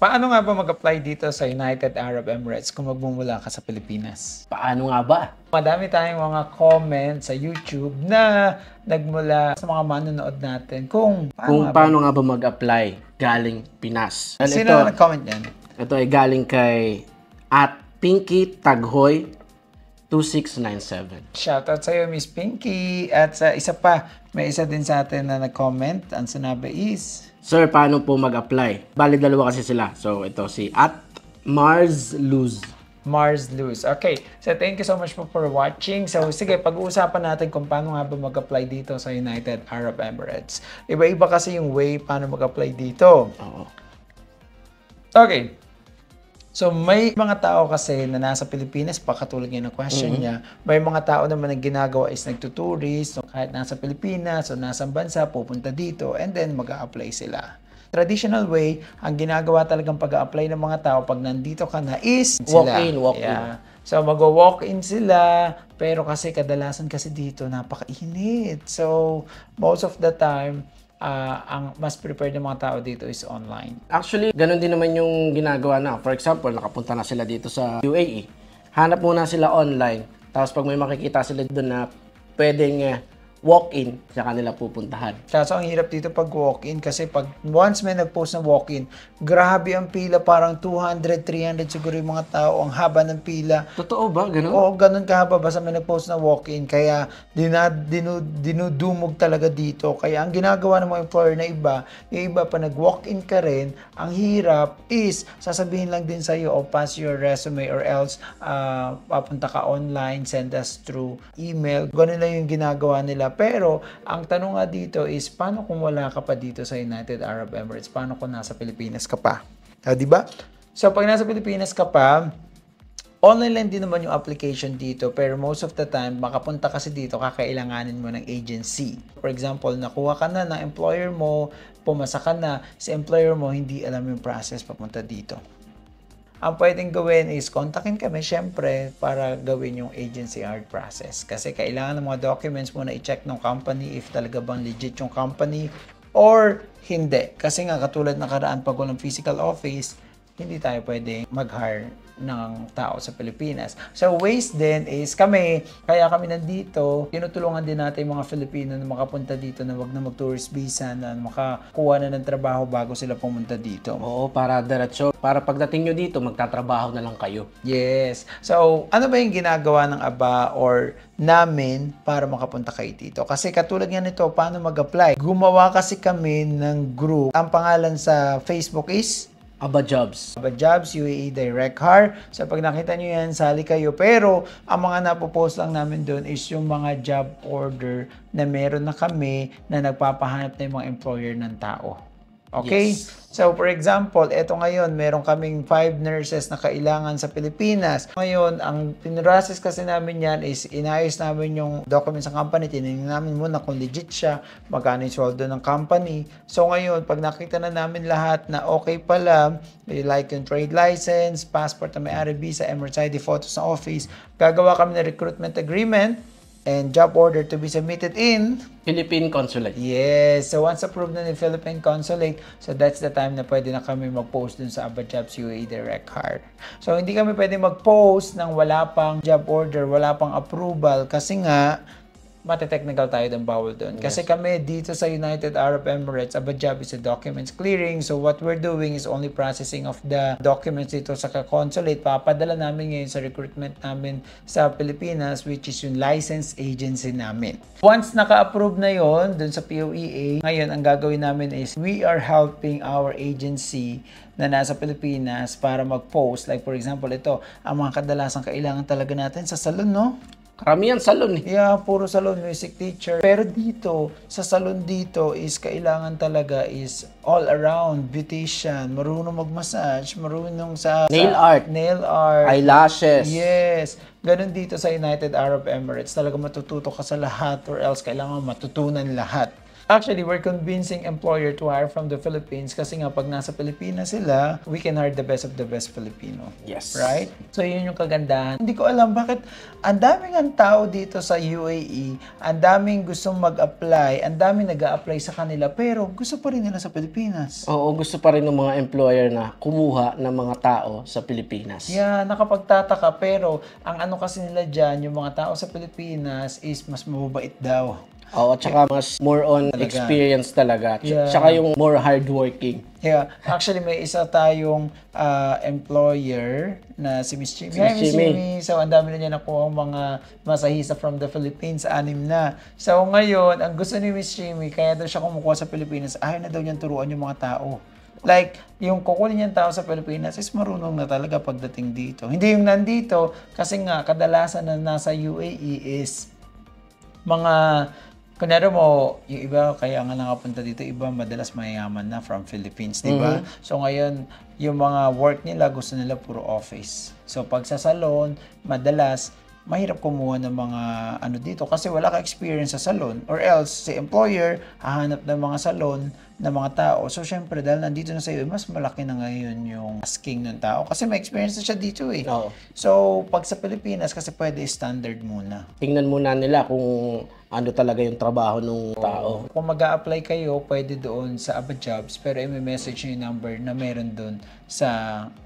Paano nga ba mag-apply dito sa United Arab Emirates kung magmumula ka sa Pilipinas? Paano nga ba? Madami tayong mga comment sa YouTube na nagmula sa mga manonood natin kung paano nga ba mag-apply galing Pinas. Sino na nag-comment yan? Ito ay galing kay @Pinky Taghoy 2697. Shoutout sa iyo, Miss Pinky. At sa isa pa, may isa din sa atin na nag-comment. Ang sinabi is, Sir, paano po mag-apply? Bali, dalawa kasi sila. So, ito si @MarsLuz. Mars Luz. Okay. So, thank you so much po for watching. So, sige, pag-uusapan natin kung paano nga ba mag-apply dito sa United Arab Emirates. Iba-iba kasi yung way paano mag-apply dito. Oo. Okay. So, may mga tao kasi na nasa Pilipinas, katulad ng question niya, may mga tao naman na ginagawa is nagtuturist, so kahit nasa Pilipinas o nasa bansa, pupunta dito, and then mag-a-apply sila. Traditional way, ang ginagawa talagang pag-a-apply ng mga tao pag nandito ka na is walk-in. Yeah. So, mag-walk-in sila, pero kasi kadalasan kasi dito, napakainit. So, most of the time, ang mas prepared ng mga tao dito is online. Actually, ganun din naman yung ginagawa na. For example, nakapunta na sila dito sa UAE. Hanap muna sila online. Tapos pag may makikita sila doon na pwedeng walk-in, sa kanila pupuntahan. Kaso ang hirap dito pag walk-in kasi pag once may nag-post ng walk-in, grabe ang pila, parang 200, 300 siguro yung mga tao, ang haba ng pila. Totoo ba? Ganun? Oo, ganun kahaba basta may nag-post na walk-in. Kaya dinudumog talaga dito. Kaya ang ginagawa ng mga employer na iba, yung iba pa nag-walk-in ka rin, ang hirap is sasabihin lang din sa'yo, pass your resume or else papunta ka online, send us through email. Ganun lang yung ginagawa nila. Pero, ang tanong nga dito is, paano kung wala ka pa dito sa United Arab Emirates? Paano kung nasa Pilipinas ka pa? Diba? So, pag nasa Pilipinas ka pa, online lang din naman yung application dito. Pero most of the time, makapunta kasi dito, kakailanganin mo ng agency. For example, nakuha ka na ng employer mo, pumasa ka na, si employer mo, hindi alam yung process papunta dito. Ang pwedeng gawin is kontakin kami syempre para gawin yung agency hire process. Kasi kailangan ng mga documents mo na i-check ng company if talaga bang legit yung company or hindi. Kasi nga katulad ng karaan pag walang physical office, hindi tayo pwedeng mag-hire ng tao sa Pilipinas. So, ways din is kaya kami nandito, tinutulungan din natin yung mga Filipino na makapunta dito na wag na mag-tourist visa, na makakuha na ng trabaho bago sila pumunta dito. Oo, para diretso. Para pagdating nyo dito, magtatrabaho na lang kayo. Yes. So, ano ba yung ginagawa ng ABA or namin para makapunta kayo dito? Kasi katulad nga nito, paano mag-apply? Gumawa kasi kami ng group. Ang pangalan sa Facebook is ABA Jobs. ABA Jobs, UAE Direct Hire. So, pag nakita nyo yan, sali kayo. Pero, ang mga napopost lang namin doon is yung mga job order na meron na kami na nagpapahanap na yung mga employer ng tao. Okay? Yes. So, for example, eto ngayon, meron kaming 5 nurses na kailangan sa Pilipinas. Ngayon, ang pinrocess kasi namin yan is inayos namin yung documents ng company. Tinignan namin muna kung legit siya, magkano yung sweldo ng company. So, ngayon, pag nakita na namin lahat na okay pala, like yung trade license, passport na may-ari, visa, Emirates ID, photos sa office, gagawa kami ng recruitment agreement and job order to be submitted in Philippine Consulate. Yes. So, once approved na ng Philippine Consulate, so that's the time na pwede na kami mag-post dun sa ABA Jobs UAE Direct Hire. So, hindi kami pwede mag-post ng wala pang job order, wala pang approval kasi nga, mati-technical tayo ng bawal doon. Kasi kami dito sa United Arab Emirates, ABA Job is a documents clearing. So what we're doing is only processing of the documents dito sa consulate. Papadala namin ngayon sa recruitment namin sa Pilipinas, which is yung license agency namin. Once naka-approve na yon doon sa POEA, ngayon ang gagawin namin is we are helping our agency na nasa Pilipinas para mag-post. Like for example, ito, ang mga kadalasang kailangan talaga natin sa salon, no? Karamihan salon eh. Yeah, puro salon, music teacher. Pero dito, sa salon dito is kailangan talaga is all around, beautician, marunong mag-massage, marunong nail art, eyelashes. Yes. Ganun dito sa United Arab Emirates. Talaga matututo ka sa lahat or else kailangan matutunan lahat. Actually, we're convincing employer to hire from the Philippines kasi nga pag nasa Pilipinas sila, we can hire the best of the best Filipino. Yes. Right? So, yun yung kagandahan. Hindi ko alam bakit ang daming ang tao dito sa UAE, ang daming gustong mag-apply, ang daming nag-a-apply sa kanila, pero gusto pa rin nila sa Pilipinas. Oo, gusto pa rin ng mga employer na kumuha ng mga tao sa Pilipinas. Yeah, nakapagtataka, pero ang ano kasi nila dyan, yung mga tao sa Pilipinas is mas mababait daw. Oo, at saka mas more on experience talaga. Yeah. Tsaka yung more hardworking. Yeah, actually may isa tayong employer na si Miss Jimmy. Hi, Miss Jimmy. Jimmy. So, ang dami na niya nakuha mga masahista from the Philippines, 6 na. So, ngayon, ang gusto ni Miss Jimmy, kaya daw siya kumukuha sa Pilipinas, ayaw na daw niyang turuan yung mga tao. Like, yung kukunin niyang tao sa Pilipinas is marunong na talaga pagdating dito. Hindi yung nandito, kasi nga, kadalasan na nasa UAE is mga, kunyari mo, yung iba kaya nga nakapunta dito, iba madalas mayayaman na from Philippines, di ba? So ngayon, yung mga work nila, gusto nila puro office. So pag sa salon, madalas, mahirap kumuha ng mga ano dito kasi wala ka experience sa salon, or else si employer hahanap ng mga salon ng mga tao. So syempre dahil nandito na sa iyo, mas malaki na ngayon yung asking ng tao kasi may experience na siya dito eh. Oo. So pag sa Pilipinas kasi pwede standard muna. Tingnan muna nila kung ano talaga yung trabaho ng tao. Kung mag-a-apply kayo, pwede doon sa Aba Jobs, pero i-message nyo yung number na meron doon sa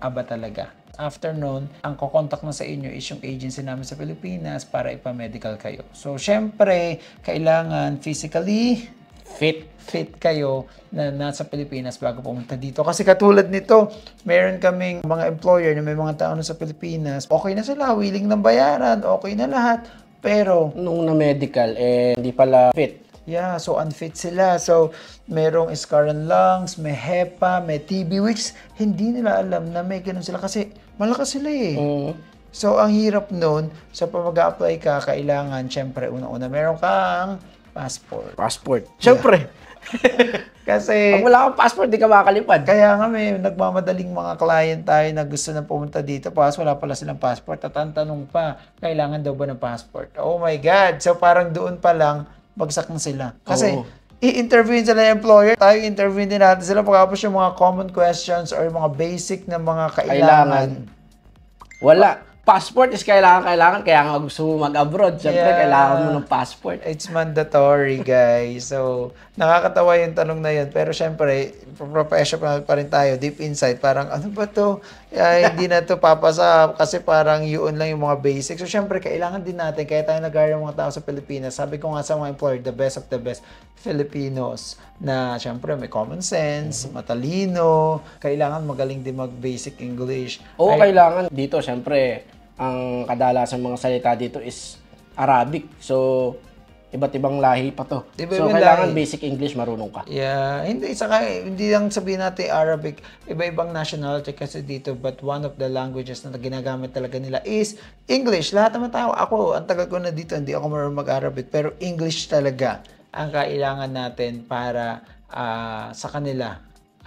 Aba talaga. After nun, ang kukontak na sa inyo is yung agency namin sa Pilipinas para ipa-medical kayo. So, syempre, kailangan physically fit kayo na nasa Pilipinas bago pumunta dito. Kasi katulad nito, meron kaming mga employer na may mga tao na sa Pilipinas. Okay na sila, willing ng bayaran, okay na lahat. Pero, Nung na medical, hindi pala fit. yeah, so unfit sila. So, merong scar on lungs, may HEPA, may TB, which hindi nila alam na may ganun sila kasi malakas sila eh. So, ang hirap nun, so pag mag-a-apply ka, kailangan, syempre, una-una, meron kang passport. Siyempre. Kasi, Pag wala kang passport, di ka makakalipad. kaya nga may nagmamadaling mga client tayo na gusto na pumunta dito, pas wala pala silang passport. At ang tanong pa, kailangan daw ba ng passport? Oh my God! So parang doon pa lang, bagsak na sila. Kasi, Oo. i-interviewin sila ng employer, tayo i-interviewin din natin sila pagkapos yung mga common questions or mga basic na mga kailangan. Wala. Passport is kailangan. Kaya nga gusto mo mag-abroad. Siyempre, Yeah. kailangan mo ng passport. It's mandatory, guys. So, nakakatawa yung tanong na yun. Pero syempre, professional pa rin tayo. Deep inside, parang, ano ba to? Hindi na to papasa kasi parang yun lang yung mga basics. So, syempre, kailangan din natin. Kaya tayo nag-hire ng mga tao sa Pilipinas. Sabi ko nga sa mga employer, the best of the best Filipinos na syempre may common sense, matalino, kailangan magaling din mag-basic English. Oo, kailangan dito, siyempre, ang kadalasan mga salita dito is Arabic. So, iba't ibang lahi pa to. So, Iba-ibang kailangan lahi. basic English marunong ka. Yeah, hindi lang sabihin natin Arabic, iba-ibang nationality kasi dito, but one of the languages na ginagamit talaga nila is English. Lahat naman tao, ako, ang tagal ko na dito, hindi ako marunong mag-Arabic, pero English talaga ang kailangan natin para sa kanila.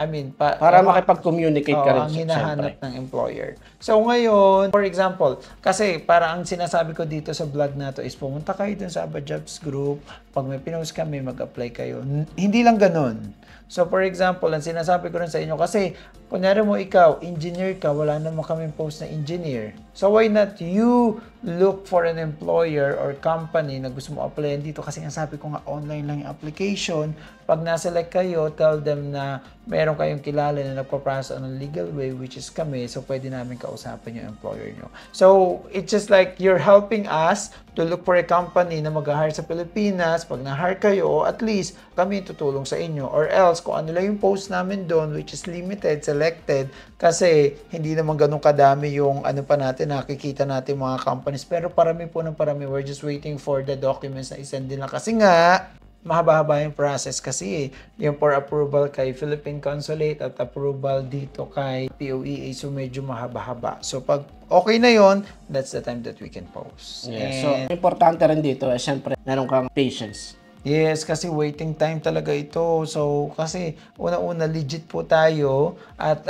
I mean, Para makipag-communicate ka rin. ang hinahanap ng employer. So ngayon, for example, kasi para ang sinasabi ko dito sa vlog na to is pumunta kayo dun sa Aba Jobs Group, pag may pinost kami, mag-apply kayo. Hindi lang ganun. So for example, ang sinasabi ko rin sa inyo, kasi kunyari mo ikaw, engineer ka, wala naman kaming post na engineer. So why not you look for an employer or company na gusto mo applyan dito? Kasi nga sabi ko nga, online lang yung application. Pag na-select kayo, tell them na meron kayong kilala na nagpa-process on a legal way, which is kami, so pwede namin kausapin yung employer nyo. So, it's just like you're helping us to look for a company na mag-hire sa Pilipinas. Pag na-hire kayo, at least kami tutulong sa inyo. Or else, kung ano lang yung post namin doon, which is limited, selected, kasi hindi naman ganun kadami yung ano pa natin, nakikita natin mga companies. Pero parami po ng parami. We're just waiting for the documents na isend din lang. Kasi nga, mahaba-haba yung process kasi yung for approval kay Philippine Consulate at approval dito kay POEA, so medyo mahaba-haba. So pag okay na yon, that's the time that we can post. Yeah. So, importante rin dito, syempre, meron kang patience. Yes, kasi waiting time talaga ito. So, kasi una-una legit po tayo at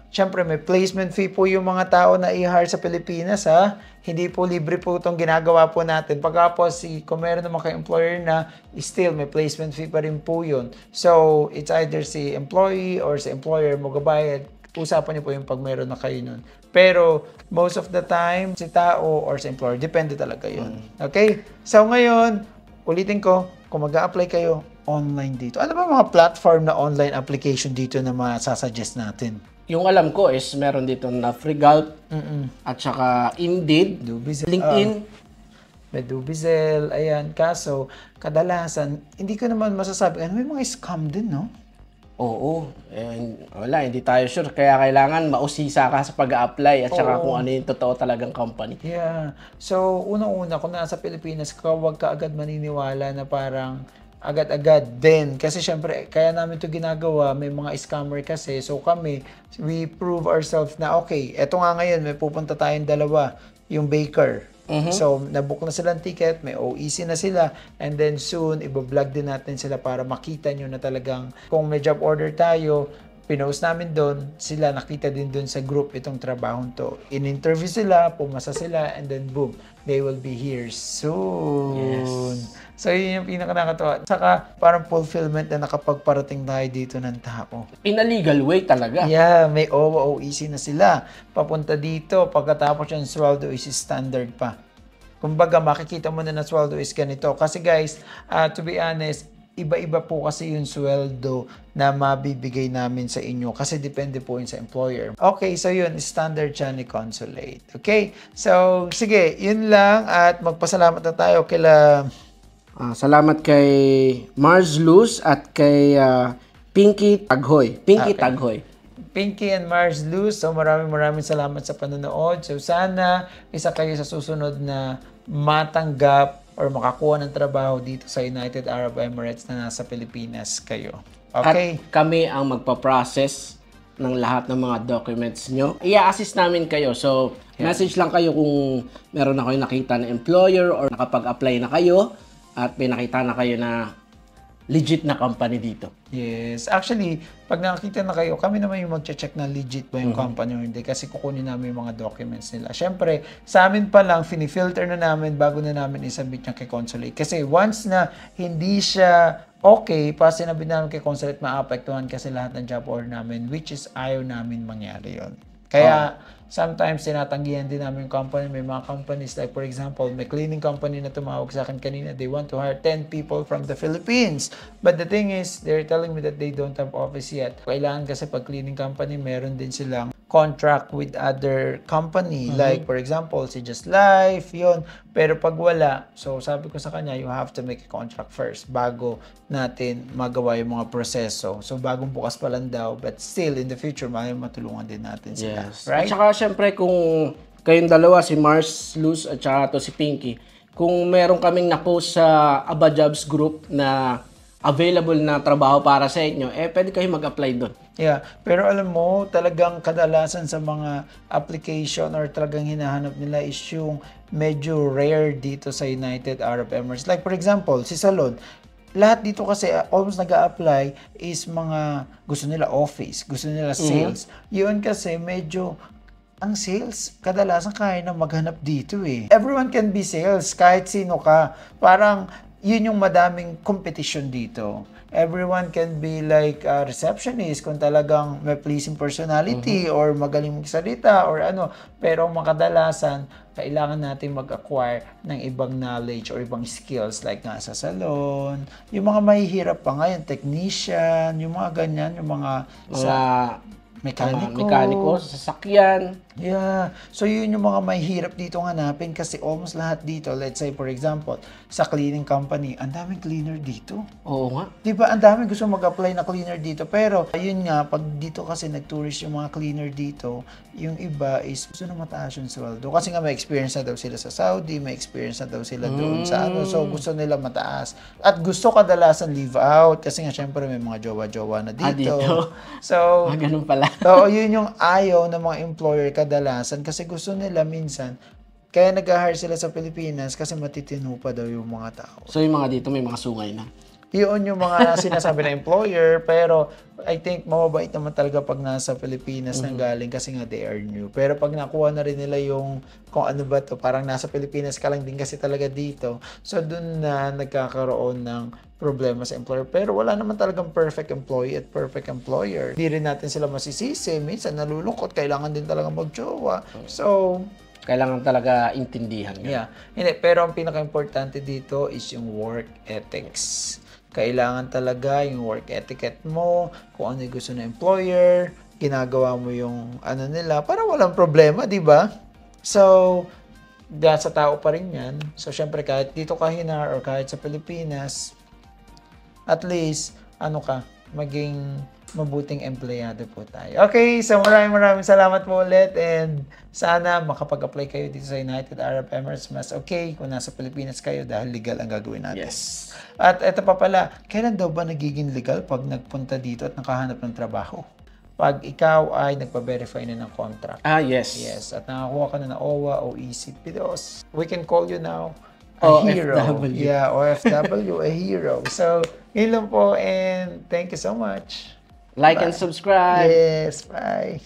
syempre may placement fee po yung mga tao na i-hire sa Pilipinas ha. Hindi po libre po itong ginagawa po natin. Pagkapos, kung meron naman kayo employer na, still may placement fee pa rin po yun. So, it's either si employee or si employer mo gabayad. Usapan niyo po yung pag meron na kayo nun. Pero, most of the time, si tao or si employer, depende talaga yun. Okay? So, ngayon, ulitin ko, kung mag-a-apply kayo, online dito. Ano ba mga platform na online application dito na masasuggest natin? Yung alam ko is meron dito na Freegulp at saka Indeed, Dubizel. LinkedIn. May Dubizel, ayan. Kaso, kadalasan, hindi ko naman masasabi, may mga scam din, no? Oo. Wala, hindi tayo sure. Kaya kailangan mausisa ka sa pag-a-apply at saka kung ano yung totoo talagang company. Yeah. So, unang-una, kung nasa Pilipinas ka, huwag ka agad maniniwala na parang agad-agad din. Kasi syempre, kaya namin ito ginagawa, may mga scammer kasi. So kami, we prove ourselves na, okay, eto nga ngayon, may pupunta tayong dalawa, yung baker. So, nabook na silang ticket, may OEC na sila, and then soon, ibablog din natin sila para makita nyo na talagang kung may job order tayo, pinost namin doon, sila nakita din doon sa group itong trabahong to. In-interview sila, pumasa sila, and then boom, they will be here soon. Yes. So, yun yung pinaka-nakatawa. Saka, parang fulfillment na nakapagparating tayo dito ng tao. In a legal way talaga. Yeah, may OWA, OEC na sila. Papunta dito, pagkatapos yung sweldo is standard pa. Kumbaga, makikita mo na sweldo is ganito. Kasi guys, to be honest, iba-iba po kasi yung sweldo na mabibigay namin sa inyo kasi depende po yun sa employer. Okay, so yun, standard siya ni Consulate. Okay, so sige, yun lang at magpasalamat na tayo kila... salamat kay Mars Luz at kay Pinky Taghoy. Taghoy. Pinky and Mars Luz, so maraming salamat sa panonood. So sana isa kayo sa susunod na matanggap or makakuha ng trabaho dito sa United Arab Emirates na nasa Pilipinas kayo. Okay? At kami ang magpa-process ng lahat ng mga documents nyo. I-assist namin kayo. So, message lang kayo kung meron na kayo nakita na employer or nakapag-apply na kayo at may nakita na kayo na legit na company dito. Yes. Actually, pag nakakita na kayo, kami naman yung mag-check na legit ba yung company o hindi kasi kukunin namin yung mga documents nila. Siyempre, sa amin pa lang, finifilter na namin bago na namin isubmit niya kay Consulate. Kasi once na hindi siya okay, pa sinabi namin kay Consulate, maapektuhan kasi lahat ng job order namin, which is ayaw namin mangyari yon. Kaya, sometimes tinatanggihan din namin yung company. May mga companies like for example, may cleaning company na tumawag sa akin kanina. They want to hire 10 people from the Philippines. But the thing is, they're telling me that they don't have office yet. Kailangan kasi pag cleaning company, meron din silang contract with other company. Like for example, si Just Life, yun. Pero pag wala, so sabi ko sa kanya, you have to make a contract first bago natin magawa yung mga proseso. So bagong bukas pa lang daw, but still in the future, matulungan din natin sila. Yes. Right? At saka syempre kung kayong dalawa, si Mars Luz at saka to si Pinky, kung meron kaming na-post sa Aba Jobs group na available na trabaho para sa inyo, pwede kayo mag-apply doon. Yeah, pero alam mo, talagang kadalasan sa mga application or talagang hinahanap nila is yung medyo rare dito sa United Arab Emirates. Like for example, si Salon, lahat dito kasi almost nag-a-apply is mga gusto nila office, gusto nila sales. Yun kasi medyo ang sales, kadalasan kaya na maghanap dito eh. Everyone can be sales, kahit sino ka. Parang yun yung madaming competition dito. Everyone can be like a receptionist kung talagang may pleasing personality or magaling magsalita or ano. Pero makadalasan, kailangan natin mag-acquire ng ibang knowledge or ibang skills like nga sa salon. Yung mga mahihirap pa ngayon, technician, yung mga ganyan, yung mga mekaniko, sasakyan. Yeah. So, yun yung mga mahirap dito hanapin kasi almost lahat dito, let's say for example, sa cleaning company, ang daming cleaner dito. Oo nga. Diba? Ang daming gusto mag-apply na cleaner dito. Pero, ayun nga, pag dito kasi nag-tourist yung mga cleaner dito, yung iba is gusto na mataas yung sweldo. Kasi nga may experience na daw sila sa Saudi, may experience na daw sila doon sa ano. So, gusto nila mataas. At gusto kadalasan leave out kasi nga syempre may mga jowa-jowa na dito. Dito. So, ganun pala. Oo, yun yung ayaw ng mga employer kadalasan kasi gusto nila minsan Kaya nag-hire sila sa Pilipinas kasi matitino pa daw yung mga tao. So yung mga dito may mga sungay na. Yun yung mga sinasabi na employer, pero I think mababait naman talaga pag nasa Pilipinas nang galing kasi nga they are new. Pero pag nakuha na rin nila yung kung ano ba to, parang nasa Pilipinas ka lang din kasi talaga dito. So dun na nagkakaroon ng problema sa employer. Pero wala naman talagang perfect employee at perfect employer. Hindi rin natin sila masisisi. Minsan nalulungkot, kailangan din talaga mag-jowa. So, Kailangan talaga intindihan. yeah. Hindi, pero ang pinaka-importante dito is yung work ethics. Kailangan talaga yung work etiquette mo, kung ano yung gusto ng employer, ginagawa mo yung ano nila, para walang problema, di ba? So, sa tao pa rin yan. So, syempre, kahit dito ka hinar or kahit sa Pilipinas, at least, ano ka, maging mabuting empleyado po tayo. Okay, so maraming salamat po ulit and sana makapag-apply kayo dito sa United Arab Emirates. Mas okay kung nasa Pilipinas kayo dahil legal ang gagawin natin. Yes. At ito pa pala, kailan daw ba nagiging legal pag nagpunta dito at nakahanap ng trabaho? Pag ikaw ay nagpa-verify na ng contract. Yes. Yes, at nakakuha ka na ng OWA o ECPDOS. We can call you now OFW. Yeah, OFW, a hero. So, yun lang po and thank you so much. Like Bye. and subscribe. Yes, bye.